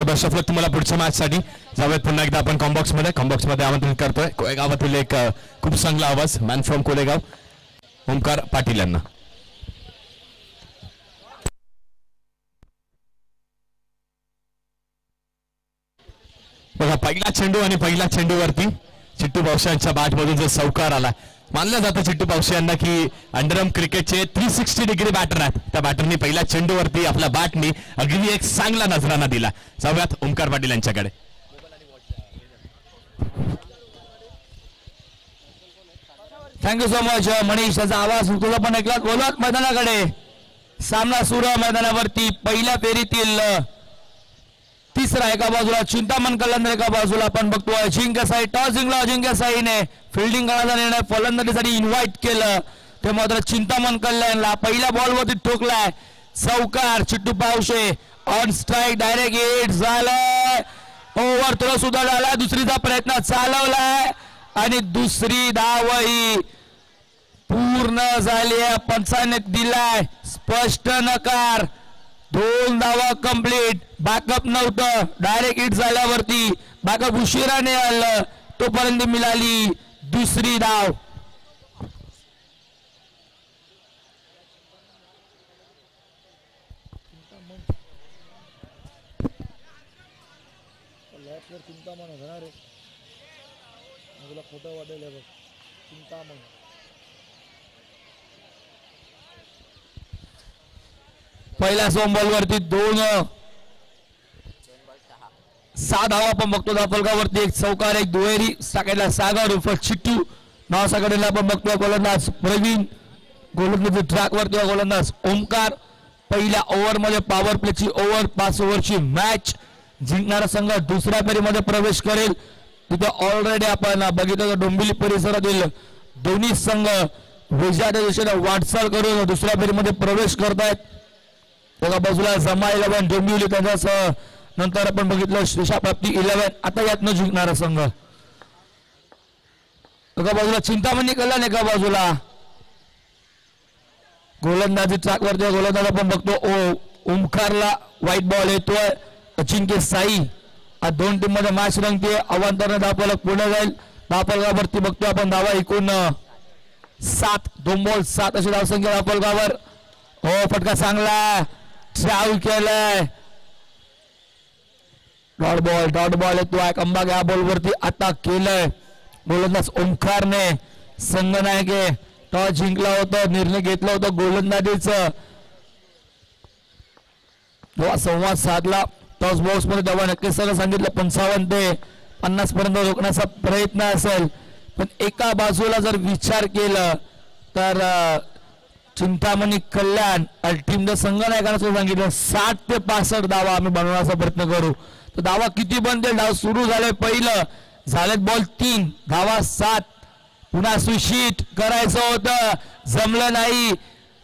Best of लक तुम्हाला पुढच्या match साठी. जाऊयात पुन्हा एकदा आपण कॉम्बॉक्स मध्ये आमंत्रित करतोय कोळेगावातील एक खूप चांगला आवाज मॅन फ्रॉम कोळेगाव ओमकार पाटील यांना. बघा पहिला चेंडू आणि पहिल्या चेंडूवरती चिट्टू पावसांच्या बॅट मधून जो चौकार आला. मानलं जातं चिट्टू पावसे यांना की अंडरआर्म क्रिकेटचे 360 डिग्री बॅटर आहेत. त्या बॅटरनी पहिल्या चेंडूवरती आपल्या बॅटनी अगदी एक चांगला नजराना दिला. जाऊयात ओमकार पाटील यांच्याकडे. Thank you so much Manish. याचा आवाज तुला पण ऐकला. बोलत मैदानाकडे सामना सुरू मैदानावरती पहिल्या फेरीतील तिसरा एका बाजूला चिंतामण कल्याण एका बाजूला आपण बघतोय अजिंक्य साई टॉस जिंकला. अजिंक्य साईने फिल्डिंग करण्याचा निर्णय फलंदाजीसाठी इन्व्हाइट केलं ते मात्र चिंतामण कल्याणला पहिल्या बॉलवरती ठोकलाय चौकार. Chittu Pawshe on strike direct hit झालाय. ओव्हर थ्रो सुद्धा झाला. दुसरीचा प्रयत्न चालवलाय आणि दुसरी धावही पूर्ण झाली आहे. पंचाने दिलाय स्पष्ट नकार. 2 धावा कंप्लीट. बॅकअप नव्हतं. डायरेक्ट हिट झाल्यावरती बॅकअप उशिराने आलं तोपर्यंत मिळाली दुसरी धाव. पहिल्या सोम बॉल वरती 6 धावा आपण बघतो. दापलगावरती एक चौकार एक दुहेरी. साकडला सागर उर्फ चिट्टू नाव साकडला आपण बघतोय. गोलंदाज प्रवीण. गोलंदाजी ट्रॅक वरती गोलंदाज ओमकार. पहिल्या ओव्हर मध्ये पॉवर प्लेची ओव्हर 5 ओव्हरची मॅच. जिंकणारा संघ दुसऱ्या फेरीमध्ये प्रवेश करेल. तिथे ऑलरेडी आपण बघितलं डोंबिवली परिसरातील दोन्ही संघ विजयाच्या दिशेने वाटचाल करून दुसऱ्या फेरीमध्ये प्रवेश करतायत. एका बाजूला जमा 11 डोंबिवली त्यांच्यासह नंतर आपण बघितलं श्रीशा प्राप्ती 11. आता यातनं जिंकणारा संघ एका बाजूला चिंतामणी कल्याण एका बाजूला गोलंदाजी ट्रॅकवरती गोलंदाज आपण बघतो ओमकारला व्हाईट बॉल येतोय. अजिंक्य साई आज 2 टीम मध्ये मॅच रंगते. अवांतराने दापलक पुढे जाईल. दापलगावरती बघतोय आपण धावा एकूण 7. 2 बॉल 7 अशी धावसंख्या दापलगावर. हो फटका चांगला ट्रॅव्हल केलाय. डॉट बॉल येतोय. कंबाग या बॉल वरती अटॅक केलंय गोलंदाज ओमकारने. संघनायके टॉस जिंकला होता. निर्णय घेतला होता गोलंदाजीचा. संवाद साधला टॉस बॉक्स मध्ये तेव्हा नक्कीच सांगितलं 55 ते 50 पर्यंत रोखण्याचा प्रयत्न असेल. पण एका बाजूला जर विचार केला तर चिंतामणी कल्याण टीम जर संघनायकांना सांगितलं 60 ते 65 धावा आम्ही बनवण्याचा प्रयत्न करू. तर धावा किती बनतील. धाव सुरू झाले. पहिलं झालेत बॉल 3 धावा 7. पुन्हा स्विशिट करायचं होतं जमलं नाही.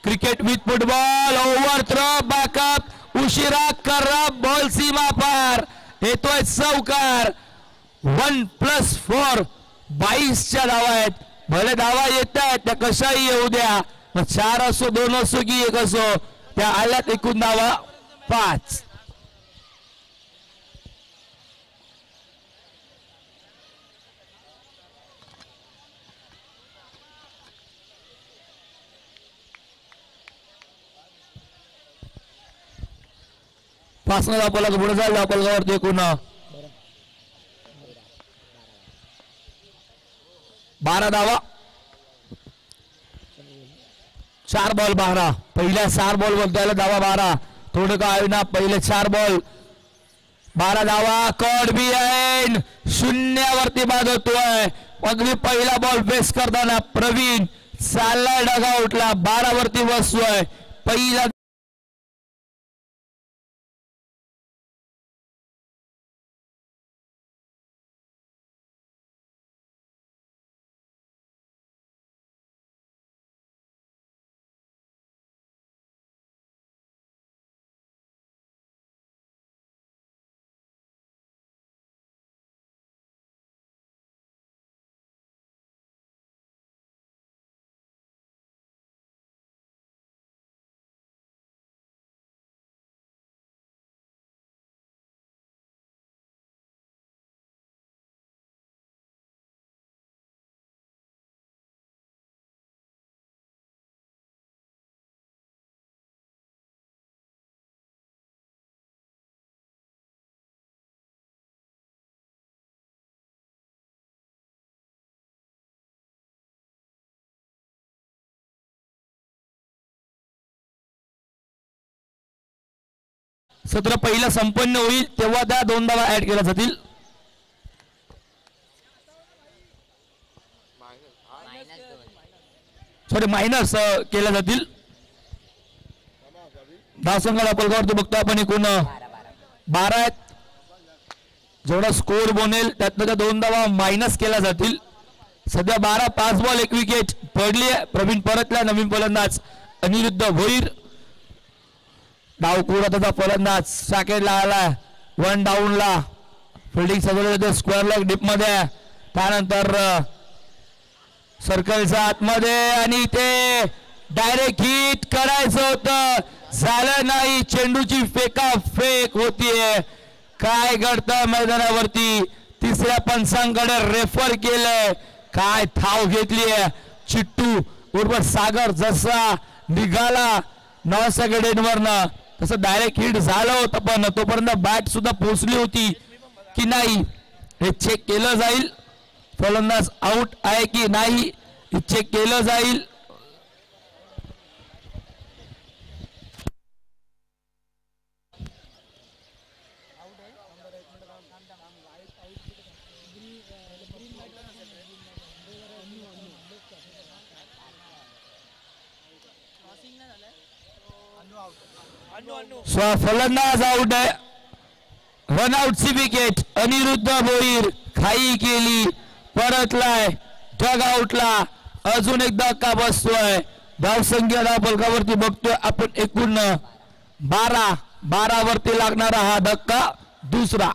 Cricket with football. Over throw backup उशिरा करा बॉल सीमा पार. येतोय चौकार. 1+4 22च्या धावा आहेत. भले धावा येत आहेत त्या कशाही येऊ द्या. 4 असो 2 असो की 1 असो त्या आल्यात. एकूण धावा 5. पाचनं दापला पुढे जाईल. दापलगावरती एकूण 12 धावा. 4 बॉल 12. पहिल्या 4 बॉल वर द्यायला धावा 12. थोडं का होईना पहिले 4 बॉल 12 धावा. कॉड बी एंड 0 वरती बाद होतोय. अगदी पहिला बॉल फेस करताना प्रवीण चाललाय डगआउटला. 12 वरती बसतोय. पहिला सत्र पहिलं संपन्न होईल तेव्हा त्या 2 धावा ऍड केल्या जातील. सॉरी मायनस केल्या जातील. धावसंख्या पलकावरती बघतो आपण एकूण 12 आहेत. जेवढा स्कोर बनेल त्यातनं त्या 2 धावा मायनस केल्या जातील. सध्या 12 5 बॉल 1 विकेट पडली आहे. प्रवीण परतला नवीन फलंदाज अनिरुद्ध भोईर. डावकुरा त्याचा फलंदाज सॅकेटला आला 1 डाऊनला. फिल्डिंग सजवलं स्क्वेअर लेग डीप मध्ये. त्यानंतर सर्कलच्या आतमध्ये आणि ते डायरेक्ट हिट करायचं होतं झालं नाही. चेंडूची फेका फेक होतीये. काय घडतं मैदानावरती. तिसऱ्या पंचांकडे रेफर केलंय. काय थाव घेतलीये चिट्टू बरोबर सागर जसा निघाला 9 सेकंडवरनं तसं डायरेक्ट हिट झालं होतं. पण तोपर्यंत बॅट सुद्धा पोहोचली होती की नाही हे चेक केलं जाईल. फलंदाज आउट आहे की नाही हे चेक केलं जाईल. फलंदाज आउट आहे. रनआउटची विकेट. अनिरुद्ध भोईर खाई केली परतलाय डग आउटला. अजून एक धक्का बसतोय. धावसंख्या धावफलकावरती बघतोय आपण एकूण 12 वरती लागणारा हा धक्का दुसरा.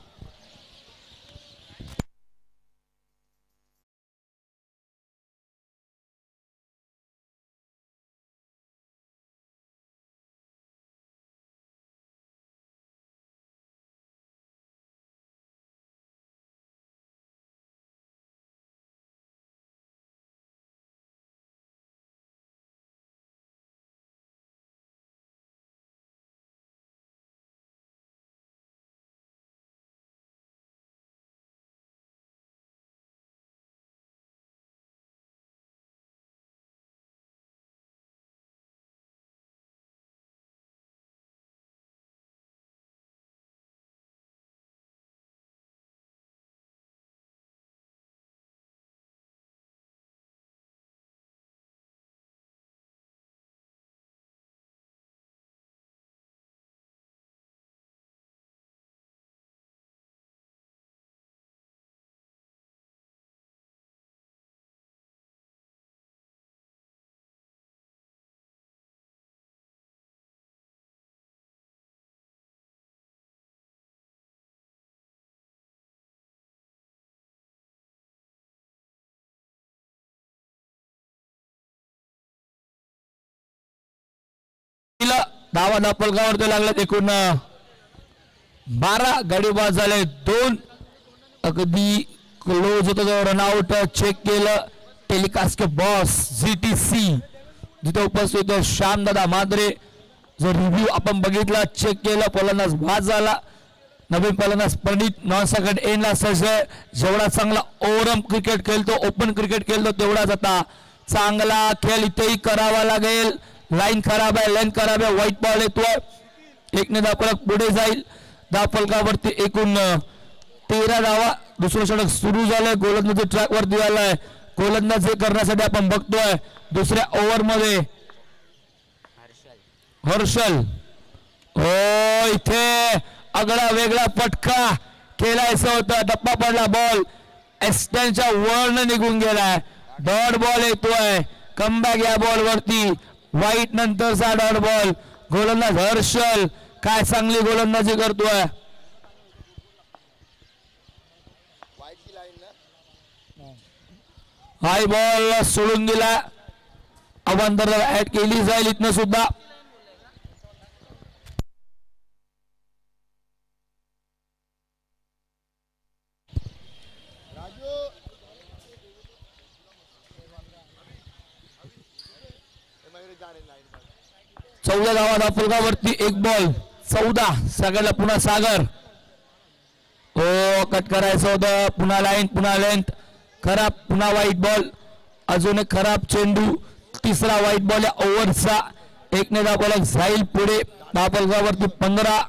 धावा धापलकावरती लागल्यात एकूण 12 गडी बाद झाले 2 अगदी क्लोज होतं. रनआउट चेक केलं टेलिकास्ट के बॉस जीटीसी जिथे उपस्थित श्यामदादा माद्रे. जो रिव्ह्यू आपण बघितला चेक केलं फलंदाज बाद झाला. नवीन फलंदाज पंडित 9 सेकंड एंडला सज्ज. जेवढा चांगला ओव्हरऑल क्रिकेट खेळतो ओपन क्रिकेट खेळतो तेवढाच आता चांगला खेळ इथेही करावा लागेल. लाईन खराब आहे लाईन खराब आहे. व्हाईट बॉल येतोय. 1 धावफलक पुढे जाईल. धावफलकावरती एकूण 13 धावा. दुसरं षटक सुरू झालंय. गोलंदाजी ट्रॅक वरती आलाय. गोलंदाजी करण्यासाठी आपण बघतोय दुसऱ्या ओव्हर मध्ये हर्षल. हो इथे आगळा वेगळा फटका केलायचा होता. टप्पा पडला. बॉल एस्टनच्या वरनं निघून गेलाय. डॉट बॉल येतोय. कमबॅक या बॉल वरती. वाईट नंतरचा डॉट बॉल. गोलंदाज हर्षल काय चांगली गोलंदाजी करतोय. हाय बॉल सोडून दिला. अवांतर ऍड केली जाईल इथनं सुद्धा. चौदा धावा धावफलकावरती 1 बॉल 14. सगळ्याला पुन्हा सागर. हो कट करायचं होतं. पुन्हा लाईन पुन्हा लेंथ खराब. पुन्हा व्हाईट बॉल. अजून एक खराब चेंडू. तिसरा व्हाईट बॉल या ओव्हरचा. 1 धावफलक जाईल पुढे. धावफलकावरती 15.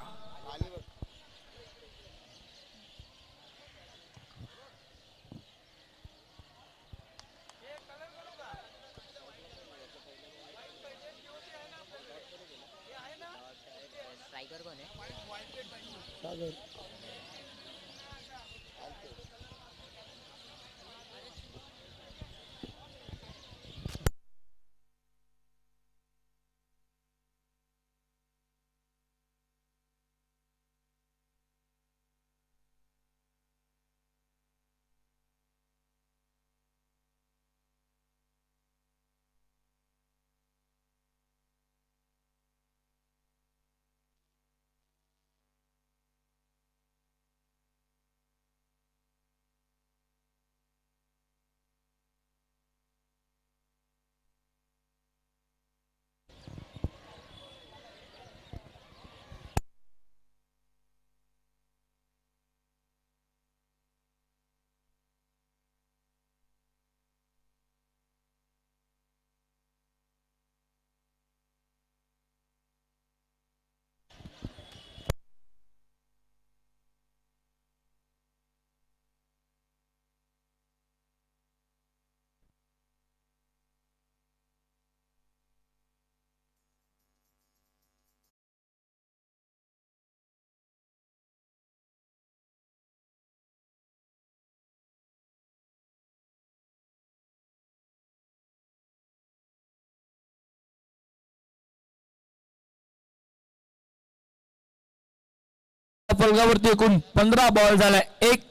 फलकावरती एकूण 15 बॉल झालाय. एक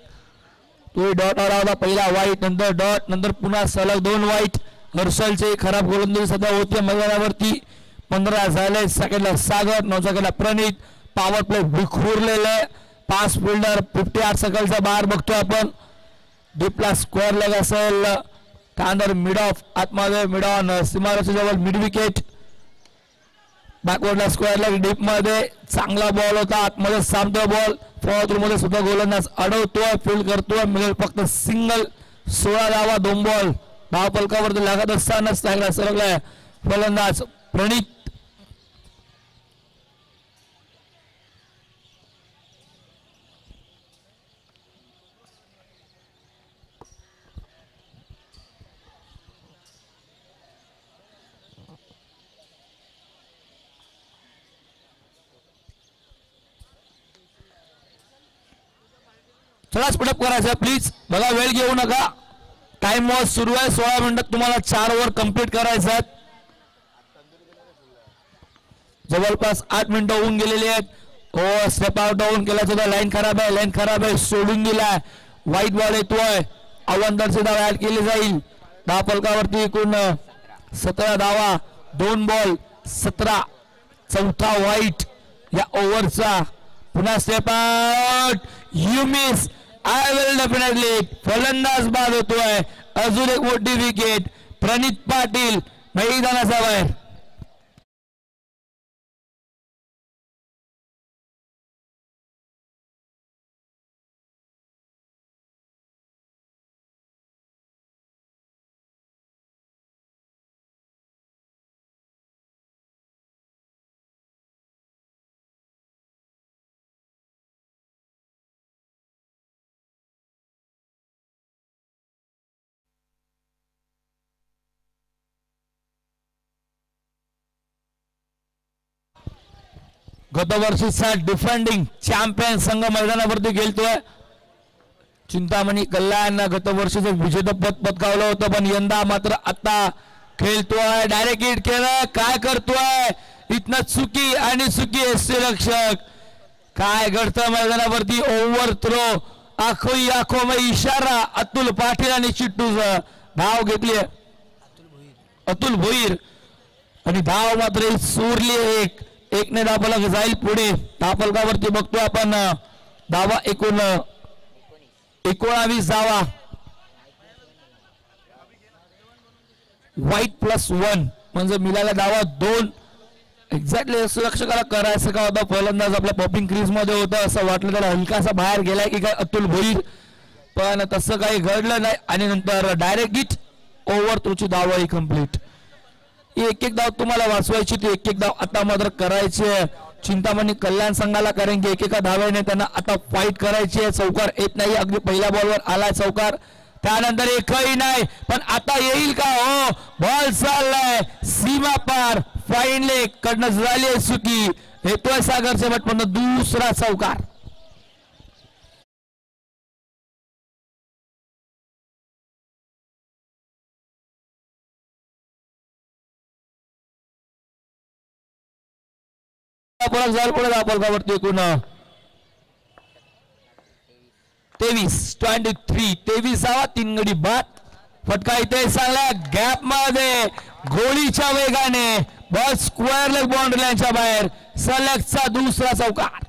तो डॉट आला होता, पहिला वाईट, नंतर डॉट, नंतर पुन्हा सलग 2 वाईट. हर्षलचे खराब गोलंदाजी सध्या होते मैदानावरती. 15 झाले. सेकंडला सागर, 9 सेकंडला प्रणित. पॉवर प्ले विखुरलेला आहे. 5 फिल्डर 58 सर्कलचा बाहेर बघतोय आपण. डीपला स्क्वेअर लेग असेल, त्यानंतर मिड ऑफ आतमध्ये मिड ऑन सीमारेषे जवळ मिड विकेट. बॅकवर्डला स्क्वेअर लेग डीप मध्ये चांगला बॉल होता. आतमध्ये सामतोय बॉल. फॉर मध्ये सुद्धा गोलंदाज अडवतोय, फील्ड करतोय. मिळेल फक्त सिंगल. 16 धावा 2 बॉल. धाव फलकावरती लागत असतानाच चांगला सरकलाय फलंदाज प्रणित. चला स्पीडअप करायचं प्लीज. बघा वेळ घेऊ नका. टाइम वॉच सुरू आहे. 16 मिनिटात तुम्हाला 4 ओव्हर कंप्लीट करायचं आहेत. जवळपास 8 मिनिटं होऊन गेलेली आहेत. हो स्टेप आउट डाऊन केला सुद्धा. लाईन खराब आहे, लाईन खराब आहे, सोडून दिलाय. वाईट बॉल येतोय. अवंतरची धाव ऍड केली जाईल. धाव फलकावरती एकूण 17 धावा 2 बॉल 17. चौथा वाईट या ओव्हरचा. पुन्हा step out. You miss. I will definitely. फलंदाज बाद होतोय. अजून एक मोठी विकेट. प्रणित पाटील मैदानाचा बाहेर. गतवर्षीचा डिफेंडिंग चॅम्पियन संघ मैदानावरती खेळतोय. चिंतामणी कल्याण गतवर्षीचं विजेतेपद पटकावलं होतं, पण यंदा मात्र आता खेळतोय. डायरेक्ट हिट केलं. काय करतोय इथनं चुकी आणि चुकी. रक्षक काय घडतं मैदानावरती. Over throw. आखो में इशारा. अतुल पाटील आणि चिट्टूचं धाव घेतली अतुल भोईर आणि धाव मात्र सोरली. एकने धाव फलक जाईल पुढे. धाव फलकावरती बघतोय आपण धावा एकूण 19 धावा. वाईट +1 म्हणजे मिळाल्या धावा 2. एक्झॅक्टली रक्षकाला करायचं का होता. फलंदाज आपल्या पॉपिंग क्रीज मध्ये होता असं वाटलं. त्याला हलकासा बाहेर गेलाय की काय अतुल भोईर, पण तसं काही घडलं नाही. आणि नंतर डायरेक्ट हिट. ओव्हर थ्रोची धाव ही कंप्लीट. एक धाव तुम्हाला वाचवायची ती एक धाव आता मात्र करायची आहे चिंतामणी कल्याण संघाला, कारण की एकेका धावेने त्यांना आता फाईट करायची आहे. चौकार येत नाही. अगदी पहिल्या बॉलवर आलाय चौकार. त्यानंतर एकही नाही, पण आता येईल का. हो बॉल चाललाय सीमा पार. फाईन लेग कडनं झाली चुकी. येतोय सागरचे बट पण दुसरा चौकार. फलकावरती एकूण 23 धावा 3 गडी बाद. फटका इथे चांगला गॅप मध्ये गोळीच्या वेगाने बॉल स्क्वेअर लेग बाउंड्री लाईनच्या बाहेर. सलगचा दुसरा चौकार.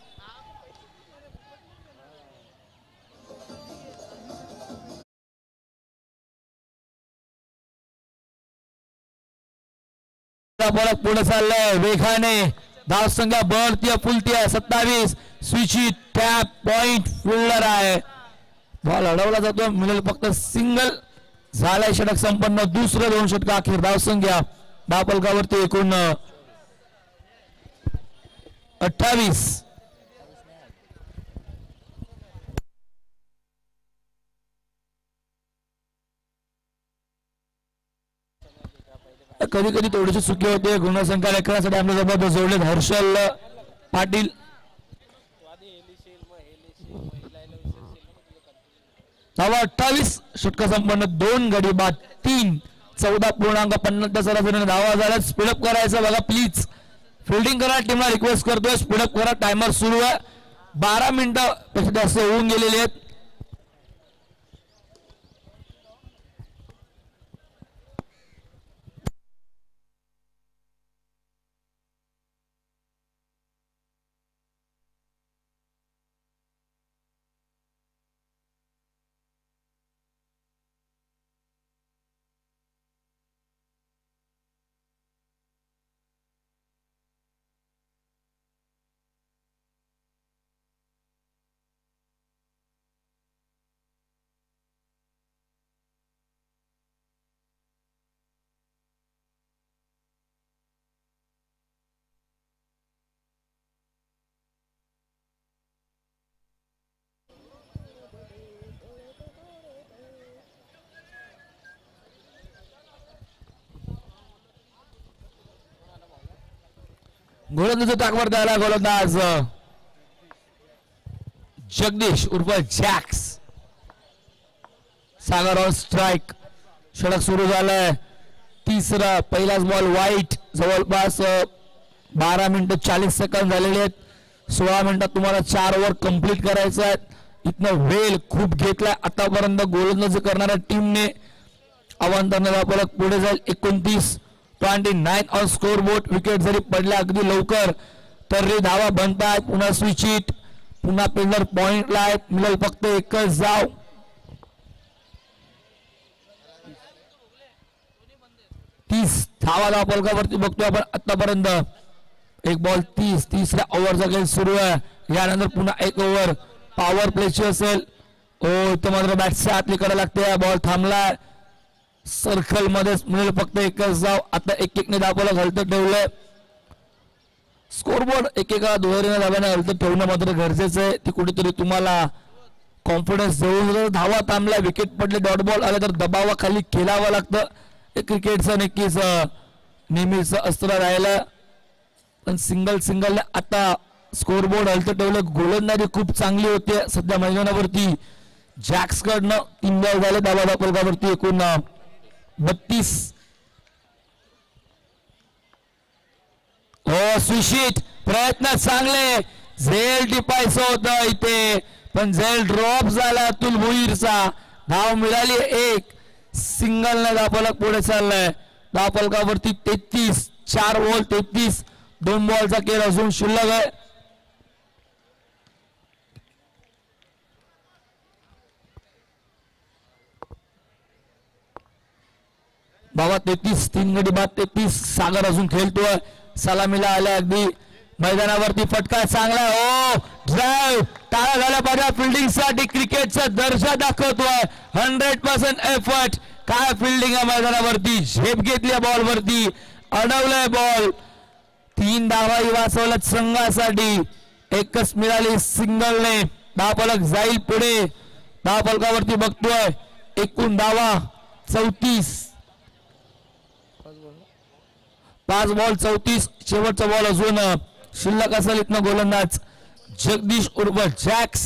पुढे चाललंय वेगाने. धाव संख्या बढतीय फुलतीय. 27. स्विचित टॅप पॉइंट फिल्डर आहे. बॉल अडवला जातो. मिळेल फक्त सिंगल. झालाय षटक संपन्न. दुसरे 2 षटक अखेर. धाव संख्या धाव फलकावरती एकूण 28. कधी कधी थोडीशी चुकी होते. गुणसंख्या लेखनासाठी आपल्या जबरदस्त जोडलेत हर्षल पाटील. धावा 28. षटक संपन्न. 2 गडी बाद 3. 14.50 सरासरीने धावा झाल्या. स्पीडअप करायचं बघा प्लीज. फिल्डिंग करा. टीमला रिक्वेस्ट करतोय स्पीडअप करा. टायमर सुरू आहे. 12 मिनिटं पेक्षा जास्त होऊन गेलेले आहेत. गोलंदाज ताकवर द्यायला गोलंदाज जगदीश उर्फ जॅक्स. Sagar on strike. षटक सुरू झालंय. तिसरा पहिलाच बॉल वाईट. जवळपास 12 मिनिटं 40 सेकंद झालेले आहेत. 16 मिनिटात तुम्हाला 4 ओव्हर कंप्लीट करायचं आहे. इथनं वेळ खूप घेतलाय आतापर्यंत गोलंदाजी करणाऱ्या टीमने. अवांतरने धावफलक पुढे जाईल. 29 ऑन स्कोर बोर्ड. विकेट जरी पडल्या अगदी लवकर तरी धावा बनतात. पुन्हा स्विच हिट. पुन्हा पेलर पॉइंटला आहेत. मिळेल फक्त एकच जाव. धावा धावफलकावरती बघतोय आपण आतापर्यंत. एक बॉल 30. तिसऱ्या ओव्हरचा खेळ सुरू आहे. यानंतर पुन्हा एक ओव्हर पॉवर प्लेची असेल. इथं मात्र बॅटच्या आतलीकडे लागते. बॉल थांबलाय. सर्कल मध्ये मिळेल फक्त एकच जाव. आता एक धावफलक हलतं ठेवलंय. स्कोरबोर्ड एकेका दुहेरीने धाब्याने हलतं ठेवणं मात्र गरजेचं आहे. ती कुठेतरी तुम्हाला कॉन्फिडन्स देऊन. धावा थांबल्या, विकेट पडले, डॉट बॉल आले तर दबावाखाली खेळावं लागतं. क्रिकेटचं नक्कीच नेहमीच अस्त्र राहिलं. पण सिंगलने आता स्कोरबोर्ड हलतं ठेवलं. गोलंदाजी खूप चांगली होती सध्या मैदानावरती. जॅक्स कडनं 3 बॉल झाले धावा धावफलकावरती. एकूण 32. सुशीत प्रयत्न चांगले. झेल टिपायचं होतं इथे पण झेल ड्रॉप झाला अतुल भोईरचा. धाव मिळाली 1. सिंगलने धावफलक पुढे चाललाय. धावफलकावरती 33. 4 बॉल 33. 2 बॉलचा खेळ अजून शिल्लक आहे. बाबा 33. 3 गडी बाद 33. सागर अजून खेळतोय. सलामीला आल्या अगदी मैदानावरती. फटका चांगला. ड्राईव्ह टाळा झाला पाहिजे फिल्डिंग साठी. क्रिकेटचा दर्जा दाखवतोय. 100% एफर्ट. काय फिल्डिंग आहे मैदानावरती. झेप घेतली बॉल वरती. अडवलाय बॉल. 3 धावाही वाचवल्यात संघासाठी. एकच मिळाली सिंगलने. धावफलक जाईल पुढे. धावफलकावरती बघतोय एकूण धावा 34. 5 बॉल 34. शेवटचा बॉल अजून शिल्लक असेल. इथनं गोलंदाज जगदीश उर्फ जॅक्स.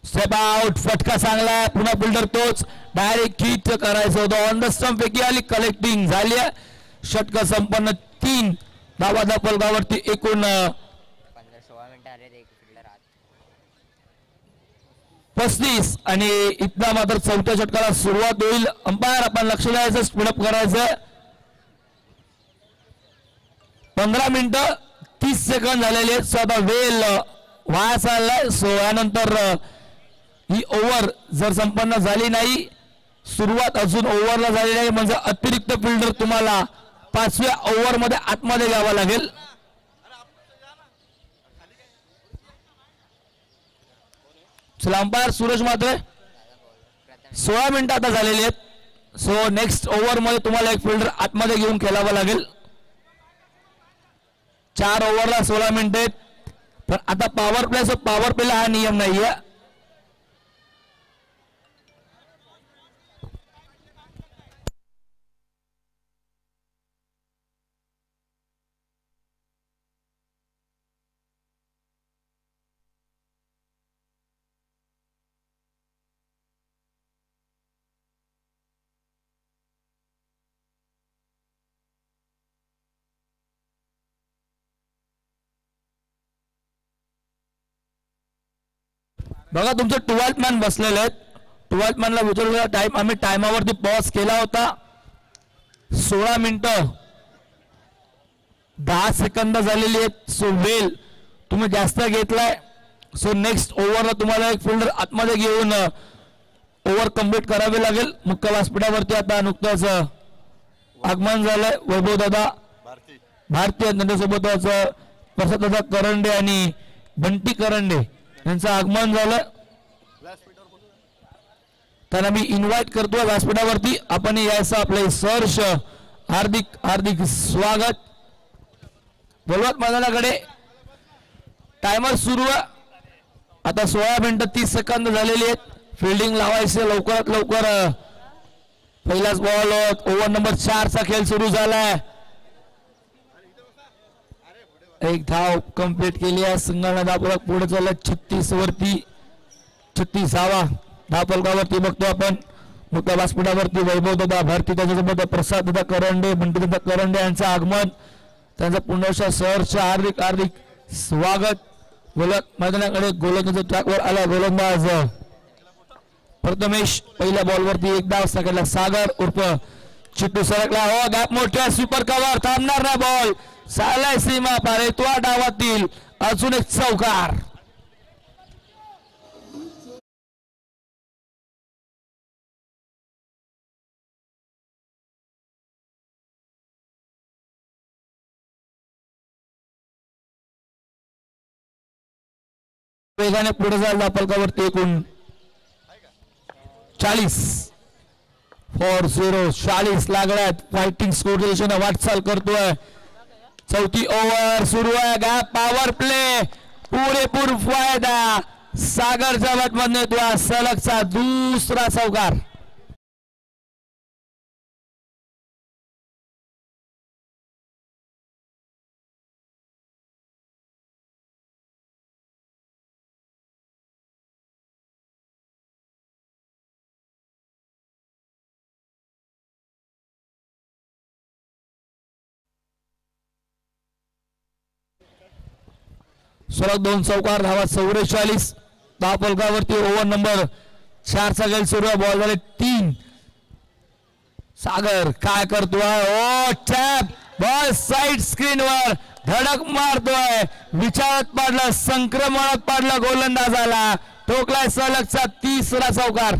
Step out. फटका चांगला. पुन्हा फिल्डर तोच. डायरेक्ट हिट करायचं होतं. ऑन द स्टंप फेकी आली. कलेक्टिंग झाली. षटक संपन्न. 3 धावा धावफलकावरती. एकूण 35. आणि इथला मात्र चौथ्या षटकाला सुरुवात होईल. अंपायर आपण लक्ष द्यायचं. स्पीडअप करायचं. 15 मिनिटं 30 सेकंद झालेले आहेत. स्वतः वेल वाया चाललाय. यानंतर ही ओव्हर जर संपन्न झाली नाही. सुरुवात अजून ओव्हरला झाली नाही म्हणजे अतिरिक्त फिल्डर तुम्हाला 5व्या ओव्हर मध्ये आतमध्ये घ्यावा लागेल. चला अंपायर सूरज मात्रे. 16 मिनिटं आता झालेली आहेत. नेक्स्ट ओव्हर मध्ये तुम्हाला एक फिल्डर आतमध्ये घेऊन खेळावं लागेल. 4 ओव्हरला 16 मिनिटं आहेत. पण आता पॉवर प्लेला हा नियम नाहीये. बघा तुमचं 12th मॅन बसलेले आहेत. 12th मॅनला विचारलेला टाइम आम्ही टाइमावरती पॉज केला होता. 16 मिनिटं 10 सेकंद झालेली आहेत. सो वेल तुम्ही जास्त घेतलाय. सो नेक्स्ट ओव्हरला तुम्हाला एक फिल्डर आतमध्ये घेऊन ओव्हर कम्प्लीट करावे लागेल. मुख्य व्यासपीठावरती आता नुकतंच आगमन झालंय. वैभव दादा भारतीय त्यांच्यासोबतच प्रसाद दादा करंडे आणि बंटी करंडे यांचं आगमन झालं. त्यांना मी इन्व्हाइट करतोय व्यासपीठावरती. आपण यायचं आपले सहर्ष हार्दिक हार्दिक स्वागत. बोलवत मैदानाकडे टायमर सुरू आहे. आता 16 मिनिटं 30 सेकंद झालेली आहेत. फिल्डिंग लावायचे लवकरात लवकर. पहिलाच बॉल ओव्हर नंबर 4 चा खेळ सुरू झालाय. एक धाव कंप्लीट केली आहे. संघाला धावफलक पुढे चालला 36 वरती. 36वा धावफलकावरती बघतो आपण मुख्य व्यासपीठावरती वैभव दादा भारती त्याच्यासोबत प्रसाद दादा करंडे बंटी दादा करंडे यांचं आगमन. त्यांचं पुन्हा सहर्ष हार्दिक हार्दिक स्वागत. गोलक मैदानाकडे गोलंदाज ट्रॅकवर आला. गोलंदाज प्रथमेश पहिल्या बॉलवरती एक धाव सेकंडला सागर उर्फ चिट्टू सरकला. हो गॅप मोठ्या स्वीपर कव्हर थांबणार ना बॉल सालाय सीमा पार. तो डावातील अजून एक चौकार. वेगाने पुढे जायला धावफलकावरती एकूण 40 लागल्यात. फायटिंग स्कोर दिशेने वाटचाल करतोय. चौथी ओव्हर सुरू आहे. गॅप पॉवर प्ले पुरेपूर फायदा सागरच्या बॅटमधून येतो. सलगचा दुसरा चौकार. सलग 2 चौकार. धावा 44. धावफलकावरती ओव्हर नंबर 4 चा खेळ सुरू आहे. बॉल झाले 3. सागर काय करतोय. ओ टॅप बॉल साइड स्क्रीनवर धडक मारतोय. विचारात पडलं संक्रमणात पडलं गोलंदाजाला. ठोकलाय सलगचा तिसरा चौकार.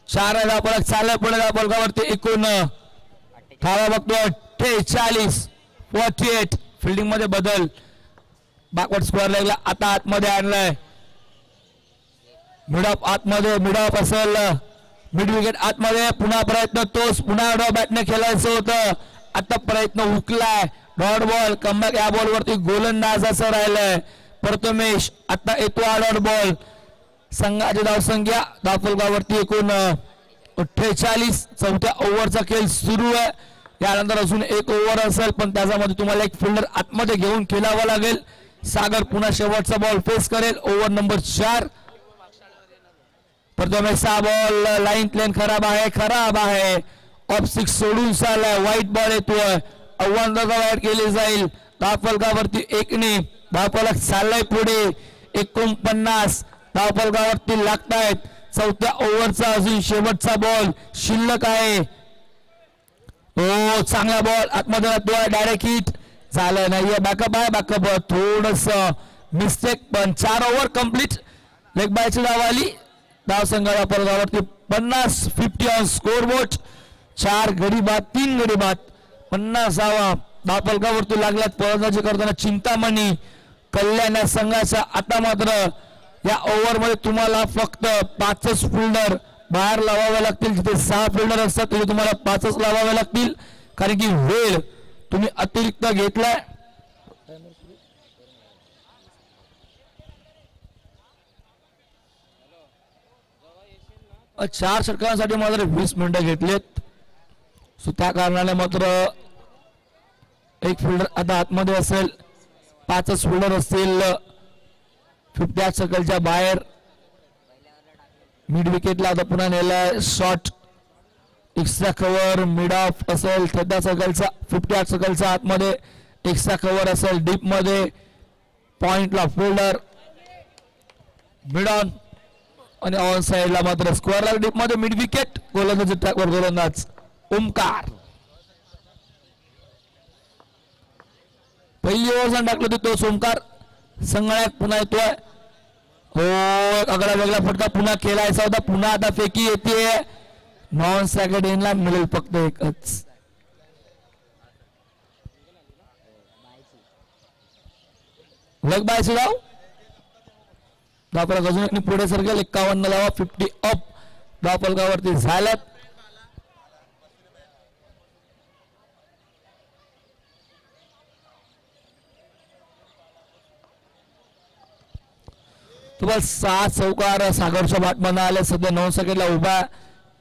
चार धावफलक चाललं पुढे धावफलकावरती एकूण धावा बघतो 48. फिल्डिंग मध्ये बदल. बॅकवर्ड स्क्वेअर लेगला आता आतमध्ये आणलाय. मिडऑफ आतमध्ये मिडऑफ असेल. मिड विकेट आतमध्ये. पुन्हा प्रयत्न तोच. पुन्हा बॅटने खेळायचं होतं. आता प्रयत्न हुकलाय. Dot ball comeback. या बॉलवरती गोलंदाजाचं राहिलंय प्रथमेश. आता येतो डॉट बॉल. संघाची धावसंख्या धावफलकावरती एकूण 48. चौथ्या ओव्हरचा खेळ सुरू आहे. यानंतर अजून एक ओव्हर असेल पण त्याच्यामध्ये तुम्हाला एक फिल्डर आतमध्ये घेऊन खेळावं लागेल. सागर पुन्हा शेवटचा बॉल फेस करेल. Over number 4. प्रथमेशचा बॉल लाईन प्लेन खराब आहे. ऑफ 6 सोडून चाललाय. व्हाईट बॉल येतोय. आव्हानाचा वाईट केली जाईल. धावफलकावरती 1ने धावफलक चाललाय पुढे. 49 धावफलकावरती लागतायत. चौथ्या ओव्हरचा अजून शेवटचा बॉल शिल्लक आहे. हो चांगला बॉल आतमध्ये जातोय. डायरेक्ट हिट झालं नाहीये. बॅकअप आहे. बॅकअप थोडस मिस्टेक पण 4 ओव्हर कंप्लीट. लेग बायची धाव आली. धाव संघाला धावफलकावरती 50 ऑन स्कोर बोर्ड. 4 गडी बाद 3 गडी बाद. 50वा धावफलकावरती लागल्यात फलंदाजी करताना चिंतामणी कल्याण या संघाच्या. आता मात्र या ओव्हर मध्ये तुम्हाला फक्त 5च फिल्डर बाहेर लावावे लागतील. जिथे 6 फिल्डर असतात तिथे तुम्हाला 5च लावावे लागतील कारण की वेळ तुम्ही अतिरिक्त घेतलाय. चार षटकांसाठी मात्र 20 मिनिटं घेतलेत. सो त्या कारणाने मात्र एक फिल्डर आता आतमध्ये असेल. 5च फिल्डर असतील 50 सर्कलच्या बाहेर. मिड विकेटला आता पुन्हा नेलाय shot. Extra cover mid off असेल थर्ड सर्कलचा 50 सर्कलचा आतमध्ये एक्स्ट्रा कव्हर असेल डीप मध्ये पॉइंटला फिल्डर मिड ऑन आणि ऑन साइडला मात्र स्क्वेअरला डीप मध्ये मिड विकेट गोलंदाजी ट्रॅकवर गोलंदाज ओमकार. पहिली ओव्हर टाकलं होती तो ओमकार. संगणक पुन्हा येतोय. हो आगळा वेगळा फटका पुन्हा खेळायचा होता. पुन्हा आता फेकी येते. नॉन सॅकेट इनला मिळेल फक्त एकच. लेग बाय सुडाव धावफलक अजून पुढे सरकेल. 51 धावा 50 अप धावफलकावरती झाल्यात. तुम्हाला 6 चौकार सागरच्या बॅटमॅन आले. सध्या 9 सेकंडला उभा.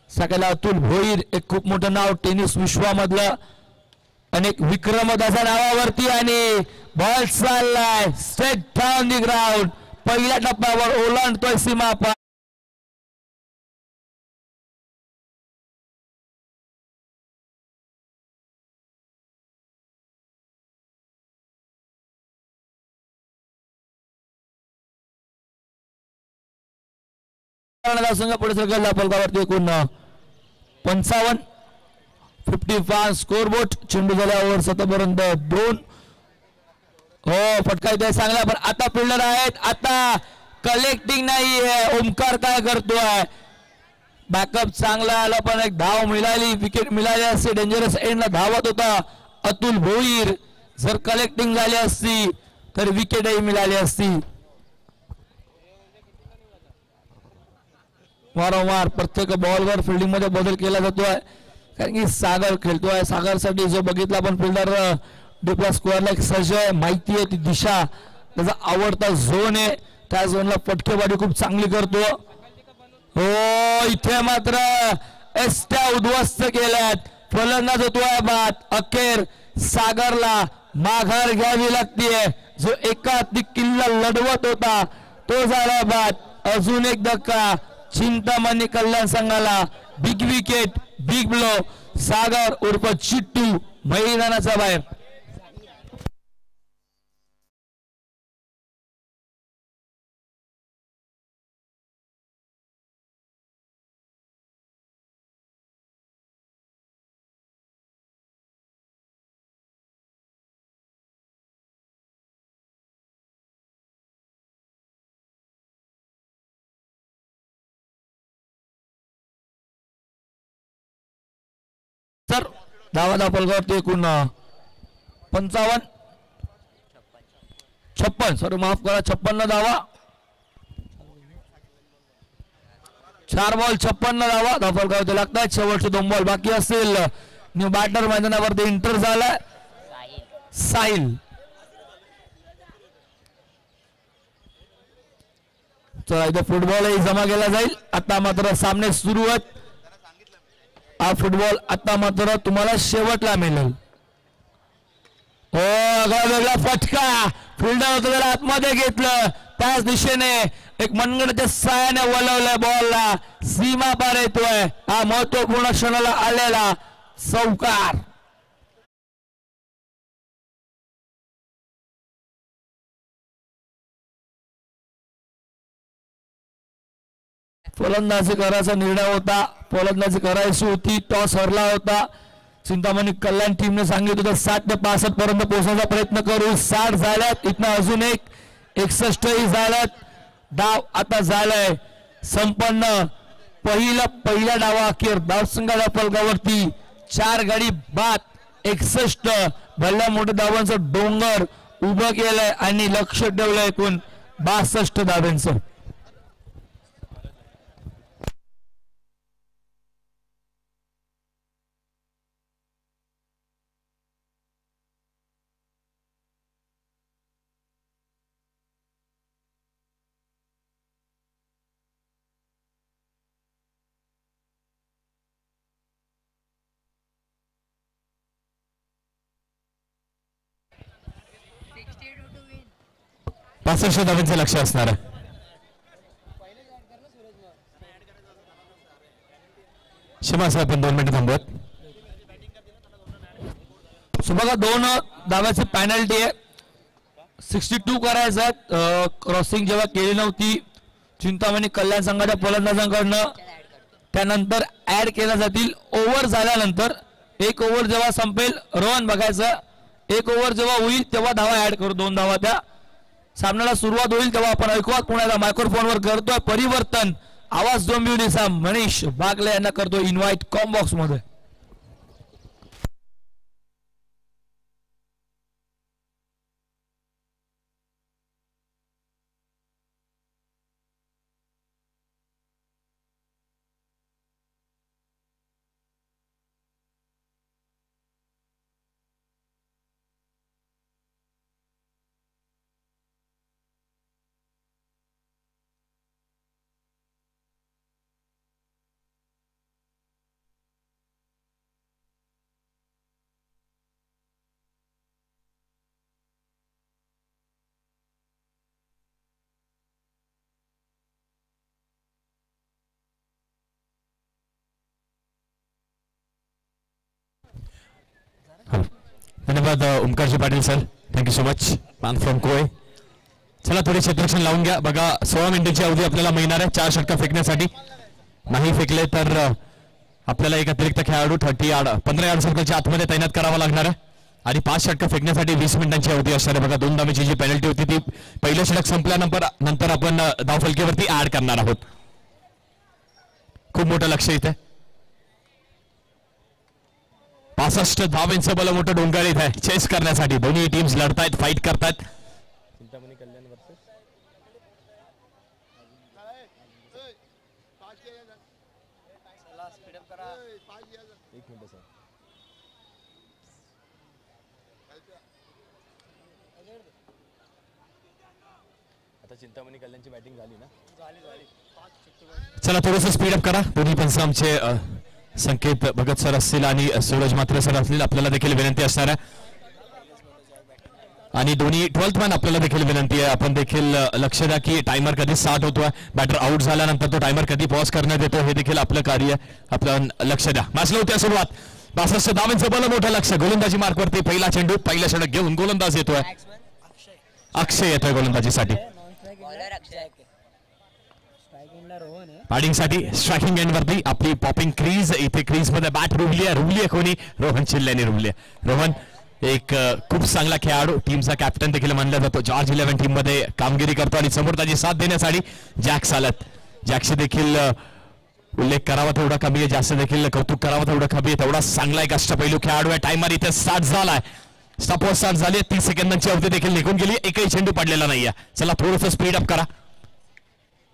सकाळला अतुल भोईर एक खूप मोठं नाव टेनिस विश्वामधलं. अनेक विक्रम त्याच्या नावावरती आणि बॉल चाललाय स्ट्रेट डाऊन दी ग्राउंड. पहिल्या टप्प्यावर ओलांडतोय सीमा पार. संघ पुढे सरकल धावफलकावरती एकूण 55 स्कोरबोर्ड. चेंडू झाल्या ओव्हर 7 पर्यंत 2. हो फटका इथे चांगला पण आता फिल्डर आहेत. आता कलेक्टिंग नाहीये. ओमकार काय करतोय. बॅकअप चांगला आला पण एक धाव मिळाली. विकेट मिळाली असते. डेंजरस एंडला धावत होता अतुल भोईर. जर कलेक्टिंग झाली असती तर विकेटही मिळाली असती. वारंवार प्रत्येक बॉलवर फिल्डिंग मध्ये बदल केला जातोय कारण की सागर खेळतोय. सागरसाठी जो बघितला आपण फिल्डर डिप्ला स्क्वेअरला एक सर्ज आहे. माहिती आहे ती दिशा त्याचा आवडता झोन आहे. त्या झोनला फटकेबाजी खूप चांगली करतो. हो इथे मात्र एस्ट्या उद्ध्वस्त केल्यात. फलंदाज होतोय बाद. अखेर सागरला माघार घ्यावी लागतीये. जो एकात्मिक किल्ला लढवत होता तो झाला बाद. अजून एक धक्का चिंतामणी कल्याण संघाला. Big wicket big blow. Sagar उर्फ चिट्टू मैदानाच्या बाहेर. तर धावा धावफलकावरती एकूण 56 सॉरी माफ करा 56 धावा. 4 बॉल 56 धावा धावफलकावरती लागतात. शेवटचे 2 बॉल बाकी असतील. न्यू बॅटर मैदानावरती इंटर झालाय साहिल. चला इथे फुटबॉलही जमा केला जाईल. आता मात्र सामने सुरू आहेत. हा फुटबॉल आता मात्र तुम्हाला शेवटला मिळेल. हो वेगळा फटका. फिल्डर होतं त्याला आतमध्ये घेतलं. त्याच दिशेने एक मनगटाच्या साहाय्याने वळवलंय बॉलला. सीमा पार येतोय. हा महत्वपूर्ण क्षणाला आलेला चौकार. फलंदाजी करायचा निर्णय होता. फलंदाजी करायची होती. टॉस हरला होता. चिंतामणी कल्याण टीमने सांगितलं होतं 60 ते 65 पर्यंत पोहोचण्याचा प्रयत्न करू. 60 झाल्यात. इथनं अजून एक 61 झाल्यात. डाव आता झालाय संपन्न. पहिल्या डावा अखेर धावसंघाच्या फलकावरती 4 गडी बाद. 61 भल्या मोठ्या धावांचं डोंगर उभं केलंय आणि लक्ष ठेवलंय एकूण 62 धावांचं. पासष्ट धावांचं लक्ष असणार आहे. क्षमा सर, आपण 2 मिनिटं थांबवत. सो बघा 2 धावाची पेनल्टी आहे. 62 करायचं. क्रॉसिंग जेव्हा केली नव्हती चिंतामणी कल्याण संघाच्या फलंदाजांकडनं, त्यानंतर ऍड केल्या जातील. ओव्हर झाल्यानंतर 1 ओव्हर जेव्हा संपेल रोहन बघायचं, 1 ओव्हर जेव्हा होईल तेव्हा धावा ऍड करू. 2 धावा त्या सामन्याला सुरुवात होईल तेव्हा आपण ऐकूया. पुण्याला मायक्रोफोनवर करतोय परिवर्तन. आवाज डोंबिवलीचा मनीष बागले यांना करतो इन्व्हाइट कॉम बॉक्स मध्ये. धन्यवाद Omkarji Patil sir, thank you so much. Man from कोय. चला थोडी क्षेत्ररक्षण लावून घ्या. बघा 16 मिनिटांची अवधी आपल्याला मिळणार आहे 4 षटका फेकण्यासाठी. नाही फेकले तर आपल्याला एक अतिरिक्त खेळाडू 15 यार्ड सर्कलच्या आतमध्ये तैनात करावा लागणार आहे. आणि 5 षटका फेकण्यासाठी 20 मिनिटांची अवधी असणार आहे. बघा 2 धावेची जी पेनल्टी होती ती पहिलं षटक संपल्यानंतर आपण धावफलकीवरती ऍड करणार आहोत. खूप मोठं लक्ष इथे. 65 धावांचं बल मोठं डोंगाळीत आहे चेस करण्यासाठी. दोन्ही टीम्स लढतायत, फाईट करतायत. चिंतामणी कल्याणची बॅटिंग झाली ना. चला थोडंसं स्पीडअप करा. दोन्ही पंच आमचे संकेत भगत सर असतील आणि सूरज मात्रे सर असतील. आपल्याला देखील विनंती असणार आहे आणि दोन्ही 12th मॅन आपल्याला देखील विनंती आहे. आपण देखील लक्ष द्या की टायमर कधी स्टार्ट होतोय. बॅटर आउट झाल्यानंतर तो टायमर कधी पॉज करण्यात येतो हे देखील आपलं कार्य. आपलं लक्ष द्या. मॅचला होत्या सुरुवात. 62 धावांचं बल मोठं लक्ष. गोलंदाजी मार्कवरती पहिला चेंडू, पहिला षटक घेऊन गोलंदाज येतोय. अक्षय येतोय गोलंदाजीसाठी. बॅटिंगसाठी स्ट्रायकिंग एंड वरती आपली पॉपिंग क्रीज. इथे क्रीज मध्ये बॅट रुळली आहे कोणी? रोहन चिल्ल्याने रुळली आहे. रोहन एक खूप चांगला खेळाडू, टीमचा कॅप्टन देखील मानला जातो. जॉर्ज 11 टीम मध्ये कामगिरी करतो आणि समोर त्याची साथ देण्यासाठी जॅक्स आलात. जॅक्सचे देखील उल्लेख करावा तेवढा कमी आहे, जास्त देखील कौतुक करावं तेवढं कमी आहे. तेवढा चांगला एक अष्टपैलू खेळाडू आहे. टायमर इथे स्टार्ट झालाय. स्टॉपवॉच स्टार्ट झाली. 30 सेकंदांची अवधी देखील निघून गेली. एकही चेंडू पडलेला नाहीये. चला थोडंसं स्पीड अप करा.